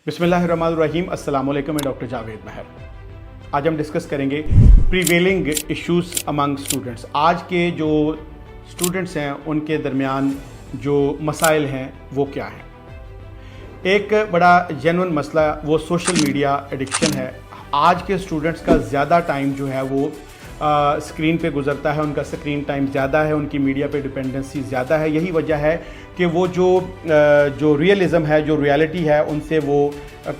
बिस्मिल्लाहिर्रहमानिर्रहीम। अस्सलाम वालेकुम। मैं डॉक्टर जावेद महर। आज हम डिस्कस करेंगे प्रीवेलिंग इश्यूज़ अमंग स्टूडेंट्स। आज के जो स्टूडेंट्स हैं उनके दरमियान जो मसाइल हैं वो क्या हैं। एक बड़ा जेन्युइन मसला वो सोशल मीडिया एडिक्शन है। आज के स्टूडेंट्स का ज़्यादा टाइम जो है वो स्क्रीन पे गुजरता है, उनका स्क्रीन टाइम ज़्यादा है, उनकी मीडिया पे डिपेंडेंसी ज़्यादा है। यही वजह है कि वो जो रियलिज़म है, जो रियलिटी है, उनसे वो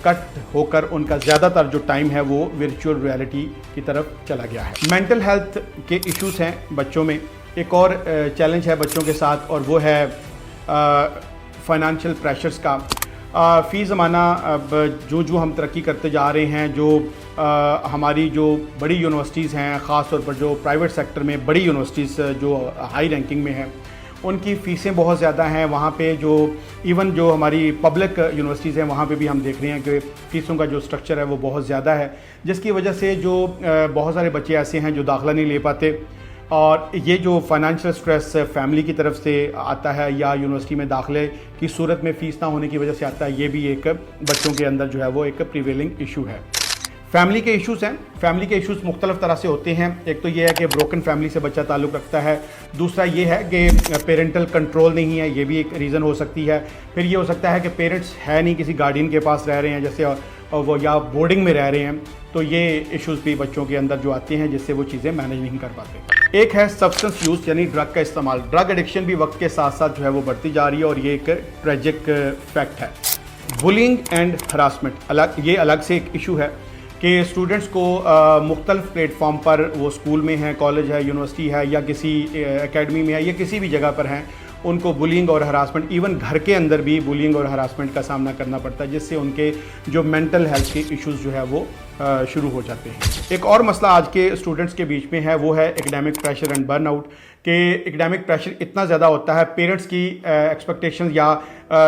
कट होकर उनका ज़्यादातर जो टाइम है वो वर्चुअल रियलिटी की तरफ चला गया है। मेंटल हेल्थ के इश्यूज़ हैं बच्चों में। एक और चैलेंज है बच्चों के साथ और वो है फाइनेंशियल प्रेशर्स का। फ़ी ज़माना अब जो हम तरक्की करते जा रहे हैं, जो हमारी जो बड़ी यूनिवर्सिटीज़ हैं, ख़ास तौर पर जो प्राइवेट सेक्टर में बड़ी यूनिवर्सिटीज़ जो हाई रैंकिंग में हैं, उनकी फ़ीसें बहुत ज़्यादा हैं। वहाँ पे जो इवन जो हमारी पब्लिक यूनिवर्सिटीज़ हैं वहाँ पे भी हम देख रहे हैं कि फ़ीसों का जो स्ट्रक्चर है वो बहुत ज़्यादा है, जिसकी वजह से जो बहुत सारे बच्चे ऐसे हैं जो दाखिला नहीं ले पाते। और ये जो फाइनेंशियल स्ट्रेस फैमिली की तरफ से आता है या यूनिवर्सिटी में दाखिले की सूरत में फ़ीस ना होने की वजह से आता है, ये भी एक बच्चों के अंदर जो है वो एक प्रीवेलिंग इशू है। फैमिली के इश्यूज़ हैं। फैमिली के इश्यूज़ मुख्तलिफ़ तरह से होते हैं। एक तो ये है कि ब्रोकन फैमिली से बच्चा ताल्लुक़ रखता है। दूसरा ये है कि पेरेंटल कंट्रोल नहीं है, ये भी एक रीज़न हो सकती है। फिर ये हो सकता है कि पेरेंट्स है नहीं, किसी गार्डियन के पास रह रहे हैं जैसे वो, या बोर्डिंग में रह रहे हैं, तो ये इश्यूज़ भी बच्चों के अंदर जो आते हैं जिससे वो चीज़ें मैनेज नहीं कर पाते। एक है सब्सटेंस यूज़ यानी ड्रग का इस्तेमाल। ड्रग एडिक्शन भी वक्त के साथ साथ जो है वो बढ़ती जा रही है और ये एक ट्रेजिक फैक्ट है। बुलिंग एंड हरासमेंट ये अलग से एक इशू है कि स्टूडेंट्स को मुख्तलिफ प्लेटफॉर्म पर, वो स्कूल में है, कॉलेज है, यूनिवर्सिटी है या किसी एकेडमी में है या किसी भी जगह पर हैं, उनको बुलिंग और हरासमेंट, इवन घर के अंदर भी बुलिंग और हरासमेंट का सामना करना पड़ता है, जिससे उनके जो मेंटल हेल्थ के इश्यूज़ जो है वो शुरू हो जाते हैं। एक और मसला आज के स्टूडेंट्स के बीच में है वो है एकेडमिक प्रेशर एंड बर्नआउट। कि एकेडमिक प्रेशर इतना ज़्यादा होता है, पेरेंट्स की एक्सपेक्टेशंस या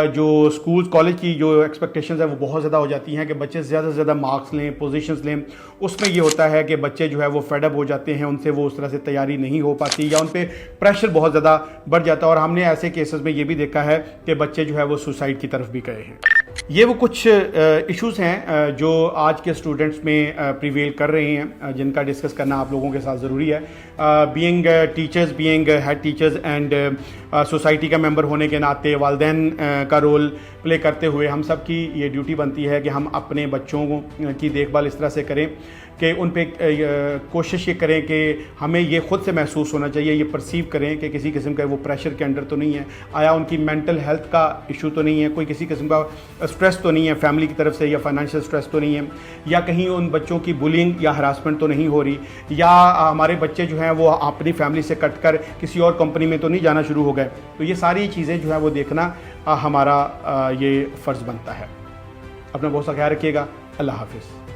जो स्कूल कॉलेज की जो एक्सपेक्टेशंस है वो बहुत ज़्यादा हो जाती हैं कि बच्चे ज़्यादा से ज़्यादा मार्क्स लें, पोजीशंस लें। उसमें ये होता है कि बच्चे जो है वो फेडअप हो जाते हैं, उनसे वो उस तरह से तैयारी नहीं हो पाती या उन पर प्रेशर बहुत ज़्यादा बढ़ जाता है। और हमने ऐसे केसेस में ये भी देखा है कि बच्चे जो है वो सुसाइड की तरफ भी गए हैं। ये वो कुछ इश्यूज़ हैं जो आज के स्टूडेंट्स में प्रिवेल कर रहे हैं, जिनका डिस्कस करना आप लोगों के साथ ज़रूरी है। Being teachers, being head teachers and society का मेंबर होने के नाते, वालिदैन का रोल प्ले करते हुए हम सब की ये ड्यूटी बनती है कि हम अपने बच्चों की देखभाल इस तरह से करें कि उन पे कोशिश ये करें कि हमें ये ख़ुद से महसूस होना चाहिए, ये परसीव करें कि किसी किस्म का वो प्रेशर के अंडर तो नहीं है, आया उनकी मेंटल हेल्थ का इशू तो नहीं है, कोई किसी किस्म का स्ट्रेस तो नहीं है फैमिली की तरफ से, या फाइनेंशियल स्ट्रेस तो नहीं है, या कहीं उन बच्चों की बुलिंग या हरासमेंट तो नहीं हो रही, या हमारे बच्चे जो हैं वो अपनी फैमिली से कट कर किसी और कंपनी में तो नहीं जाना शुरू हो गए। तो ये सारी चीज़ें जो है वो देखना हमारा ये फ़र्ज़ बनता है। अपना बहुत सा ख्याल रखिएगा। अल्लाह हाफ़िज़।